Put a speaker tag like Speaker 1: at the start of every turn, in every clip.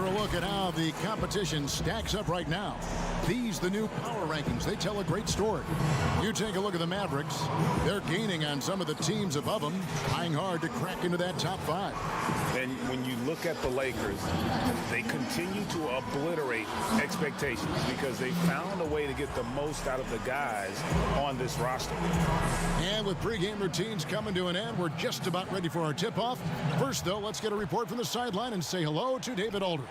Speaker 1: for a look at how the competition stacks up right now. These, the new power rankings, they tell a great story. You take a look at the Mavericks. They're gaining on some of the teams above them, trying hard to crack into that top 5.
Speaker 2: And when you look at the Lakers, they continue to obliterate expectations because they found a way to get the most out of the guys on this roster.
Speaker 1: And with pregame routines coming to an end, we're just about ready for our tip-off. First, though, let's get a report from the sideline and say hello to David Aldridge.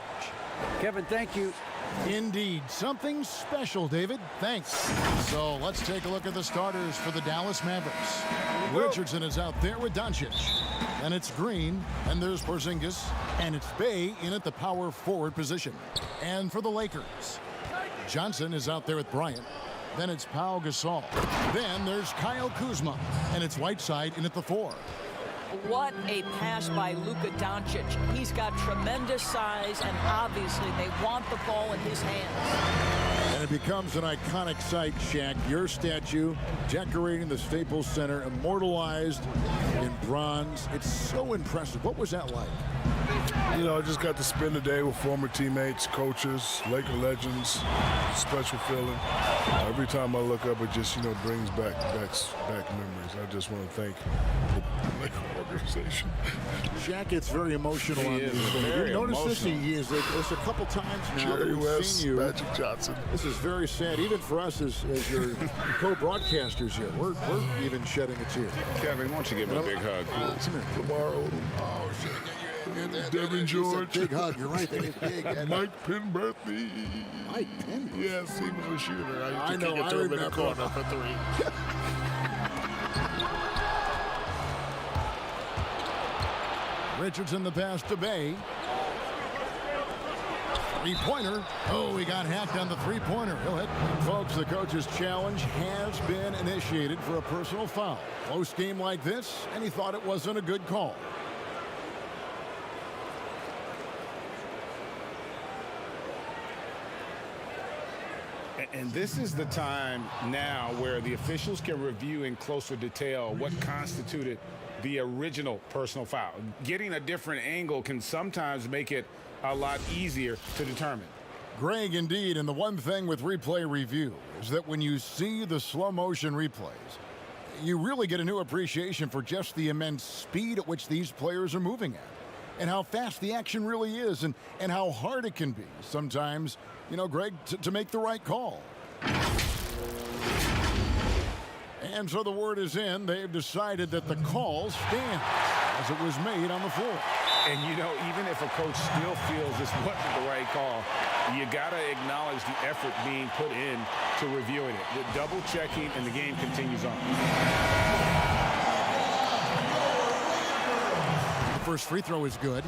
Speaker 3: Kevin, thank you.
Speaker 1: Indeed. Something special, David. Thanks. So let's take a look at the starters for the Dallas Mavericks. Richardson is out there with Doncic. And it's Green, and there's Porzingis, and it's Bey in at the power forward position. And for the Lakers, Johnson is out there with Bryant. Then it's Pau Gasol. Then there's Kyle Kuzma, and it's Whiteside in at the 4.
Speaker 4: What a pass by Luka Doncic. He's got tremendous size, and obviously they want the ball in his hands.
Speaker 1: And it becomes an iconic sight, Shaq. Your statue decorating the Staples Center, immortalized in bronze. It's so impressive. What was that like?
Speaker 5: You know, I just got to spend the day with former teammates, coaches, Laker legends. Special feeling. Every time I look up, it just, brings back memories. I just want to thank the Laker organization.
Speaker 1: Shaq, it's very emotional on these things. You notice this? He is it's a couple times now
Speaker 5: Jerry
Speaker 1: that we've
Speaker 5: West,
Speaker 1: seen you.
Speaker 5: Magic Johnson.
Speaker 1: This is very sad, even for us as your co-broadcasters here. We're even shedding a tear.
Speaker 2: Kevin, why don't you give him a big hug?
Speaker 1: Come here.
Speaker 5: Lamar Odom. Oh, shit. Devin George.
Speaker 1: Big hug. You're right. That is big.
Speaker 5: Mike Penberthy.
Speaker 1: Mike Penberthy?
Speaker 5: Yes, he was a shooter. I used to
Speaker 1: know.
Speaker 5: kick it
Speaker 1: I
Speaker 5: to him in the
Speaker 1: remember.
Speaker 5: corner for 3.
Speaker 1: Richardson the pass to Bey. Three-pointer. Oh, he got hacked on the three-pointer. He'll hit. Folks, the coach's challenge has been initiated for a personal foul. Close game like this, and he thought it wasn't a good call.
Speaker 2: And this is the time now where the officials can review in closer detail what constituted the original personal foul. Getting a different angle can sometimes make it a lot easier to determine.
Speaker 1: Greg, indeed, and the one thing with replay review is that when you see the slow motion replays, you really get a new appreciation for just the immense speed at which these players are moving at, and how fast the action really is, and how hard it can be sometimes, Greg, to make the right call. And so the word is in. They've decided that the call stands as it was made on the floor.
Speaker 2: And, even if a coach still feels this wasn't the right call, you got to acknowledge the effort being put in to reviewing it. The double checking, and the game continues on.
Speaker 1: The first free throw is good.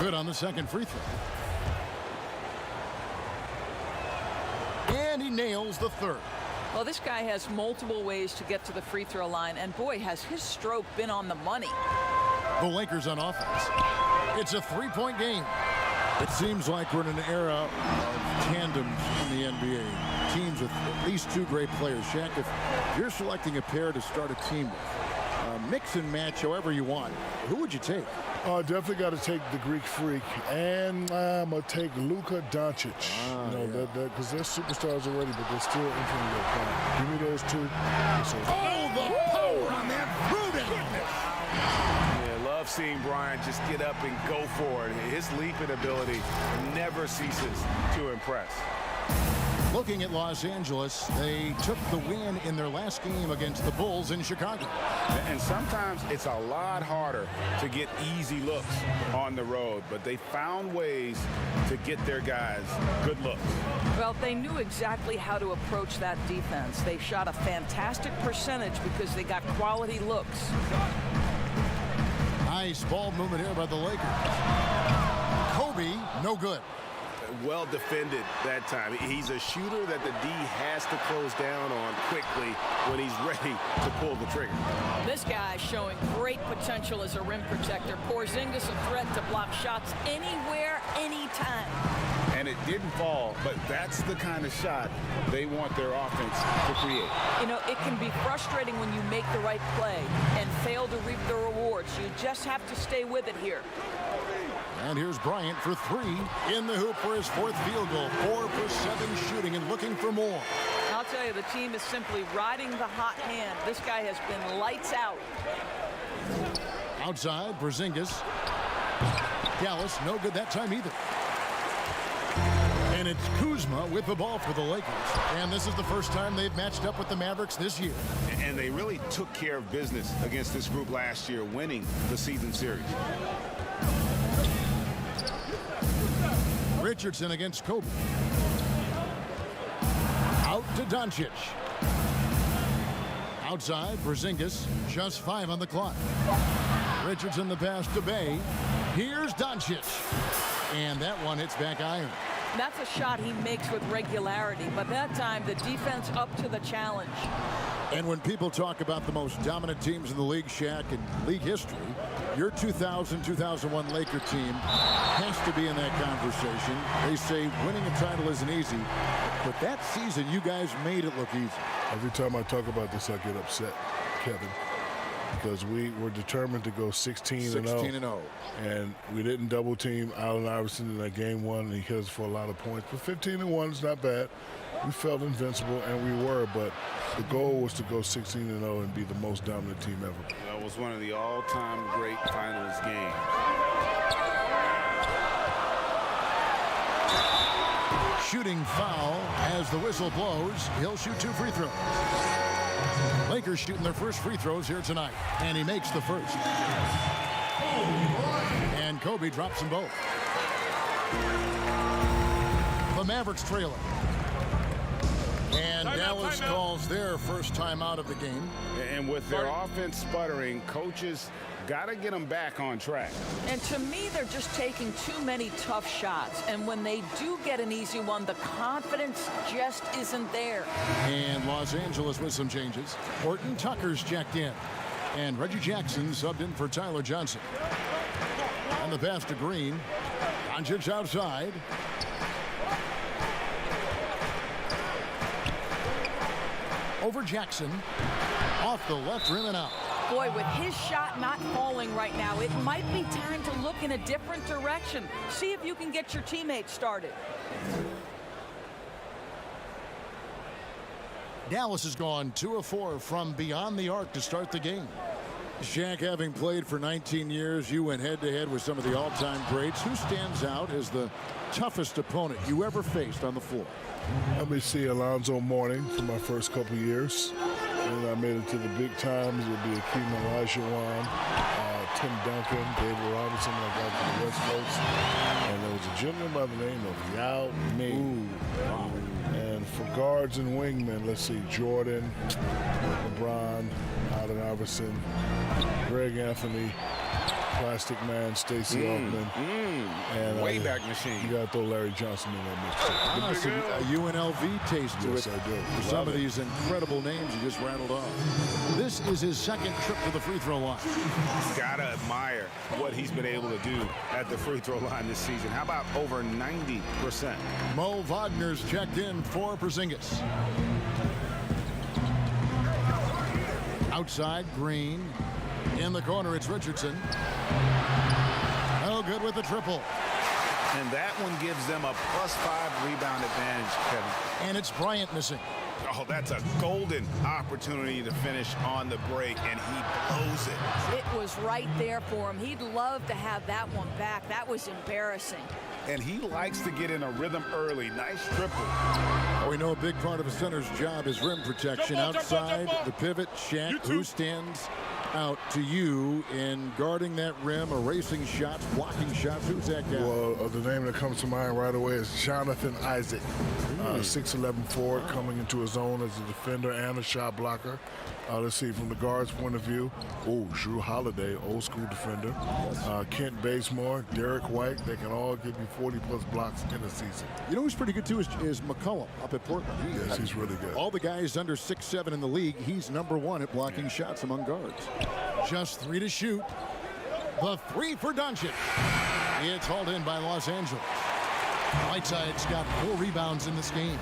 Speaker 1: Good on the second free throw. And he nails the third.
Speaker 4: Well, this guy has multiple ways to get to the free throw line, and boy, has his stroke been on the money.
Speaker 1: The Lakers on offense. It's a three-point game. It seems like we're in an era of tandems in the NBA. Teams with at least 2 great players. Shaq, if you're selecting a pair to start a team with, mix and match however you want, who would you take?
Speaker 5: Definitely got to take the Greek Freak, and I'm going to take Luka Doncic. Because they're superstars already, but they're still entering their prime. Give me those 2.
Speaker 1: Oh, the power on that Pruden!
Speaker 2: Yeah, love seeing Bryant just get up and go for it. His leaping ability never ceases to impress.
Speaker 1: Looking at Los Angeles, they took the win in their last game against the Bulls in Chicago.
Speaker 2: And sometimes it's a lot harder to get easy looks on the road, but they found ways to get their guys good looks.
Speaker 4: Well, they knew exactly how to approach that defense. They shot a fantastic percentage because they got quality looks.
Speaker 1: Nice ball movement here by the Lakers. Kobe, no good.
Speaker 6: well defended that time. He's a shooter that the D has to close down on quickly when he's ready to pull the trigger.
Speaker 4: This guy showing great potential as a rim protector. Porzingis a threat to block shots anywhere, anytime.
Speaker 2: And it didn't fall, but that's the kind of shot they want their offense to create.
Speaker 4: You know, it can be frustrating when you make the right play and fail to reap the rewards. You just have to stay with it here.
Speaker 1: And here's Bryant for three. In the hoop for his fourth field goal. 4 for 7 shooting and looking for more.
Speaker 4: I'll tell you, the team is simply riding the hot hand. This guy has been lights out.
Speaker 1: Outside, Porzingis. Dallas, no good that time either. And it's Kuzma with the ball for the Lakers. And this is the first time they've matched up with the Mavericks this year.
Speaker 2: And they really took care of business against this group last year, winning the season series.
Speaker 1: Richardson against Kobe. Out to Doncic. Outside, Porzingis, just 5 on the clock. Richardson the pass to Bay. Here's Doncic. And that one hits back iron.
Speaker 4: That's a shot he makes with regularity, but that time the defense up to the challenge.
Speaker 1: And when people talk about the most dominant teams in the league, Shaq, in league history, your 2000-2001 Laker team has to be in that conversation. They say winning a title isn't easy, but that season you guys made it look easy.
Speaker 5: Every time I talk about this, I get upset, Kevin, because we were determined to go 16-0.
Speaker 1: 16-0.
Speaker 5: And we didn't double team Allen Iverson in that game one, and he hit us for a lot of points. But 15-1 is not bad. We felt invincible, and we were, but the goal was to go 16-0 and be the most dominant team ever.
Speaker 2: That was one of the all-time great finals games.
Speaker 1: Shooting foul as the whistle blows. He'll shoot 2 free throws. Lakers shooting their first free throws here tonight, and he makes the first. And Kobe drops them both. The Mavericks trailing. And Dallas calls their first time out of the game.
Speaker 2: And with their offense sputtering, coaches got to get them back on track.
Speaker 4: And to me, they're just taking too many tough shots. And when they do get an easy one, the confidence just isn't there.
Speaker 1: And Los Angeles with some changes. Horton Tucker's checked in. And Reggie Jackson subbed in for Tyler Johnson. And the pass to Green. Doncic outside. Over Jackson. Off the left rim and out.
Speaker 4: Boy, with his shot not falling right now, it might be time to look in a different direction. See if you can get your teammates started.
Speaker 1: Dallas has gone 2 of 4 from beyond the arc to start the game. Shaq, having played for 19 years, you went head-to-head with some of the all-time greats. Who stands out as the toughest opponent you ever faced on the floor?
Speaker 5: Let me see Alonzo Mourning for my first couple years. And I made it to the big times. It would be Akeem Olajuwon, Tim Duncan, David Robinson when I got to the West Coast. And there was a gentleman by the name of Yao Ming. And for guards and wingmen, let's see, Jordan, LeBron, Allen Iverson, Greg Anthony, Plastic Man, Stacey Altman, and
Speaker 2: Wayback Machine.
Speaker 5: You got to throw Larry Johnson in that mix.
Speaker 1: Some UNLV taste to
Speaker 5: Yes,
Speaker 1: it.
Speaker 5: I do.
Speaker 1: For some of these incredible names you just rattled off. This is his second trip to the free throw line.
Speaker 2: Gotta admire what he's been able to do at the free throw line this season. How about over 90%?
Speaker 1: Mo Wagner's checked in for Porzingis. Outside, Green. In the corner, it's Richardson. No good with the triple.
Speaker 2: And that one gives them a +5 rebound advantage, Kevin.
Speaker 1: And it's Bryant missing.
Speaker 2: Oh, that's a golden opportunity to finish on the break, and he blows it.
Speaker 4: It was right there for him. He'd love to have that one back. That was embarrassing.
Speaker 2: And he likes to get in a rhythm early. Nice triple.
Speaker 1: We know a big part of a center's job is rim protection. Outside, the pivot, Shaq, who stands. out to you in guarding that rim, erasing shots, blocking shots? Who's that guy?
Speaker 5: Well, the name that comes to mind right away is Jonathan Isaac, 6'11" forward coming into his own as a defender and a shot blocker. Let's see, from the guard's point of view, Drew Holiday, old school defender. Kent Bazemore, Derek White, they can all give you 40-plus blocks in a season.
Speaker 1: You know who's pretty good, too, is McCollum up at Portland.
Speaker 5: Yes, he's really good.
Speaker 1: All the guys under 6'7" in the league, he's #1 at blocking shots among guards. Just 3 to shoot. The 3 for Doncic. It's hauled in by Los Angeles. Whiteside's got 4 rebounds in this game.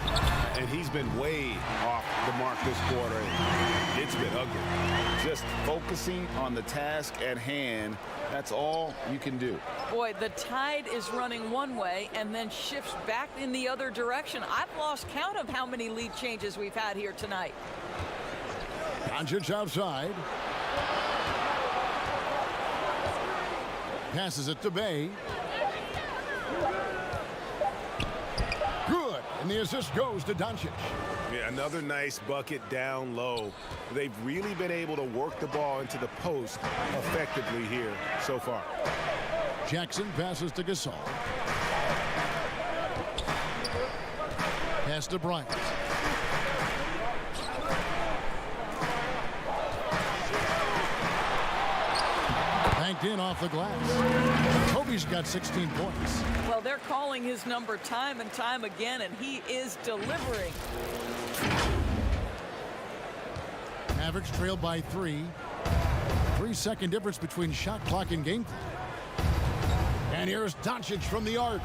Speaker 6: And he's been way off the mark this quarter. It's been ugly. Just focusing on the task at hand, that's all you can do.
Speaker 4: Boy, the tide is running one way and then shifts back in the other direction. I've lost count of how many lead changes we've had here tonight.
Speaker 1: Doncic outside. Passes it to Bay. Good. And the assist goes to Doncic.
Speaker 6: Yeah, another nice bucket down low. They've really been able to work the ball into the post effectively here so far.
Speaker 1: Jackson passes to Gasol. Pass to Bryant. Banked in off the glass. Kobe's got 16 points.
Speaker 4: Well, they're calling his number time and time again, and he is delivering.
Speaker 1: Mavericks trailed by 3. 3-second difference between shot clock and game clock. And here's Doncic from the arc.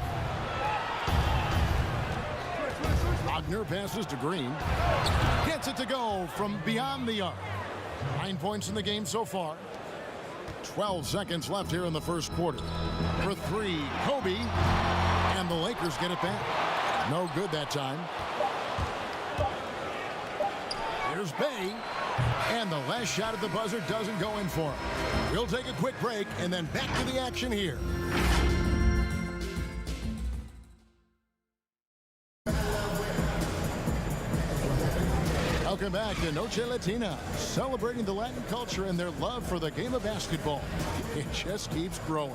Speaker 1: Wagner passes to Green. Gets it to go from beyond the arc. 9 points in the game so far. 12 seconds left here in the first quarter. For 3, Kobe. And the Lakers get it back. No good that time. Here's Bay. And the last shot at the buzzer doesn't go in for him. We'll take a quick break and then back to the action here. Welcome back to Noche Latina, celebrating the Latin culture and their love for the game of basketball. It just keeps growing.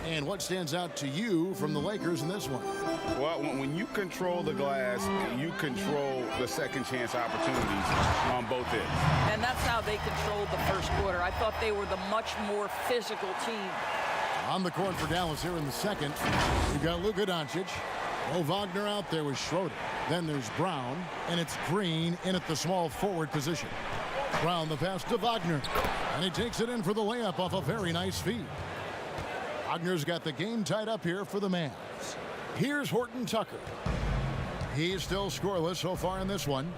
Speaker 1: And what stands out to you from the Lakers in this one?
Speaker 2: Well, when you control the glass, you control the second chance opportunities on both ends.
Speaker 4: And that's how they controlled the first quarter. I thought they were the much more physical team.
Speaker 1: On the court for Dallas here in the second, you've got Luka Doncic. Mo Wagner out there with Schroeder. Then there's Brown, and it's Green in at the small forward position. Brown the pass to Wagner, and he takes it in for the layup off a very nice feed. Wagner's got the game tied up here for the Mavs. Here's Horton Tucker. He's still scoreless so far in this one.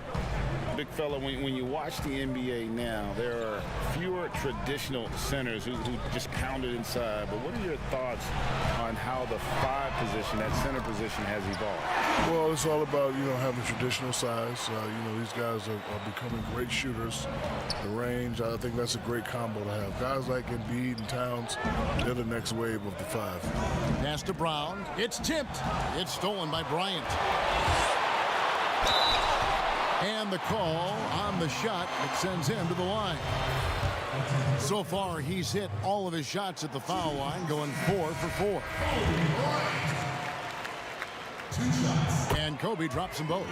Speaker 2: Big fella, when you watch the NBA now, there are fewer traditional centers who just pound it inside. But what are your thoughts on how the 5 position, that center position, has evolved?
Speaker 5: Well, it's all about, having traditional size. These guys are becoming great shooters. The range, I think that's a great combo to have. Guys like Embiid and Towns, they're the next wave of the 5.
Speaker 1: Pass to Brown. It's tipped. It's stolen by Bryant. And the call on the shot that sends him to the line. So far, he's hit all of his shots at the foul line, going 4 for 4. And Kobe drops them both.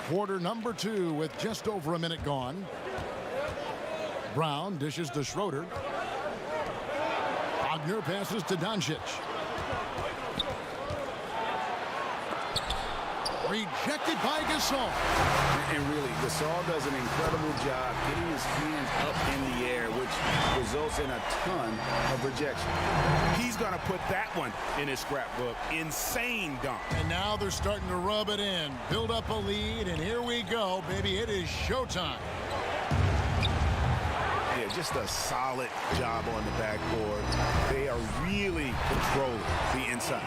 Speaker 1: Quarter number 2 with just over a minute gone. Brown dishes to Schroeder. Wagner passes to Doncic. Rejected by Gasol.
Speaker 6: And really, Gasol does an incredible job getting his hands up in the air, which results in a ton of rejection. He's going to put that one in his scrapbook. Insane dunk.
Speaker 1: And now they're starting to rub it in, build up a lead, and here we go, baby. It is showtime.
Speaker 6: Yeah, just a solid job on the backboard. They are really controlling the inside.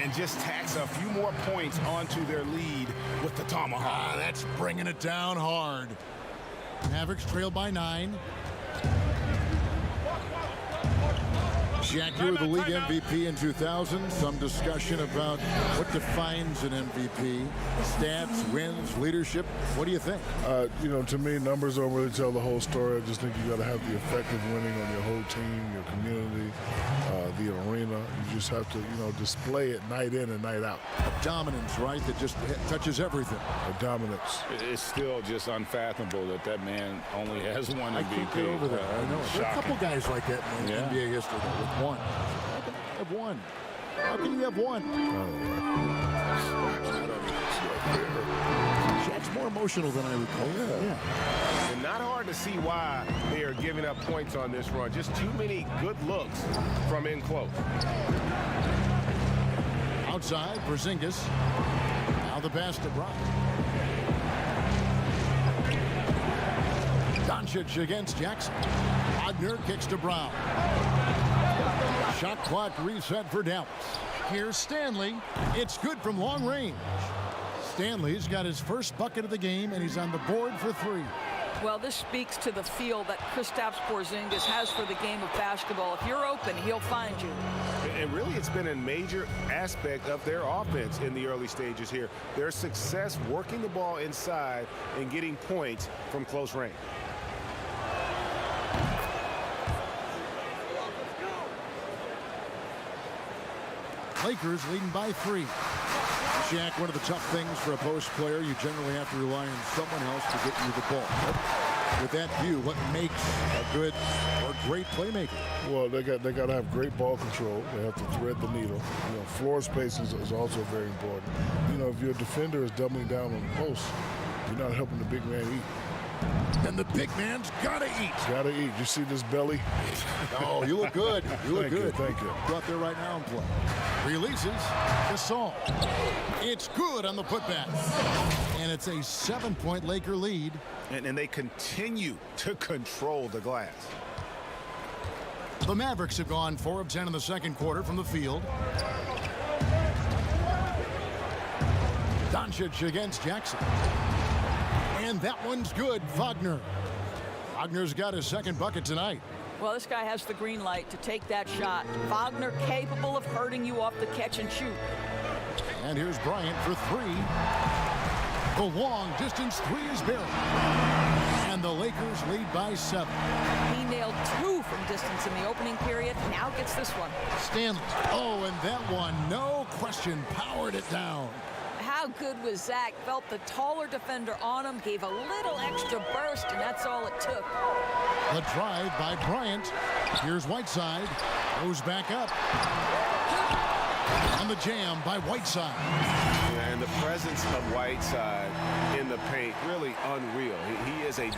Speaker 2: And just tacks a few more points onto their lead with the tomahawk.
Speaker 1: That's bringing it down hard. Mavericks trail by 9. Shaq, you were the league MVP in 2000. Some discussion about what defines an MVP. Stats, wins, leadership. What do you think?
Speaker 5: To me, numbers don't really tell the whole story. I just think you got to have the effective winning on your whole team, your community, the arena. You just have to, display it night in and night out.
Speaker 1: A dominance, right, that just touches everything.
Speaker 5: A dominance.
Speaker 2: It's still just unfathomable that man only has one
Speaker 1: I
Speaker 2: MVP.
Speaker 1: can't get over that. I know. There are a couple
Speaker 2: Shocking.
Speaker 1: guys like that in NBA history with one. How can you have one? How can you have one? Shaq's more emotional than I recall. Yeah.
Speaker 7: And not hard to see why they are giving up points on this run. Just too many good looks from in close.
Speaker 1: Outside, Porzingis. Now the pass to Brown. Doncic against Jackson. Wagner kicks to Brown. Shot clock reset for Dallas. Here's Stanley. It's good from long range. Stanley's got his first bucket of the game, and he's on the board for 3.
Speaker 4: Well, this speaks to the feel that Kristaps Porzingis has for the game of basketball. If you're open, he'll find you.
Speaker 7: And really, it's been a major aspect of their offense in the early stages here. Their success working the ball inside and getting points from close range.
Speaker 1: Lakers leading by 3. Shaq, one of the tough things for a post player, you generally have to rely on someone else to get you the ball. With that view, what makes a good or great playmaker?
Speaker 5: Well, they got to have great ball control. They have to thread the needle. Floor space is also very important. If your defender is doubling down on the post, you're not helping the big man eat.
Speaker 1: And the big man's got to eat.
Speaker 5: Got to eat. You see this belly?
Speaker 1: Oh, you look good. You look good.
Speaker 5: Thank you.
Speaker 1: Go out there right now and play. Releases. Gasol. It's good on the putback. And it's a 7-point Laker lead.
Speaker 6: And they continue to control the glass.
Speaker 1: The Mavericks have gone 4 of 10 in the second quarter from the field. Doncic against Jackson. And that one's good. Wagner. Wagner's got his second bucket tonight.
Speaker 4: Well, this guy has the green light to take that shot. Wagner capable of hurting you off the catch and shoot.
Speaker 1: And here's Bryant for 3. The long distance 3 is buried. And the Lakers lead by 7.
Speaker 4: He nailed 2 from distance in the opening period. Now gets this one.
Speaker 1: Stanley. Oh, and that one, no question, powered it down.
Speaker 4: How good was Zach? Felt the taller defender on him, gave a little extra burst, and that's all it took.
Speaker 1: The drive by Bryant. Here's Whiteside. Goes back up. And the jam by Whiteside.
Speaker 7: And the presence of Whiteside in the paint, really unreal. He is a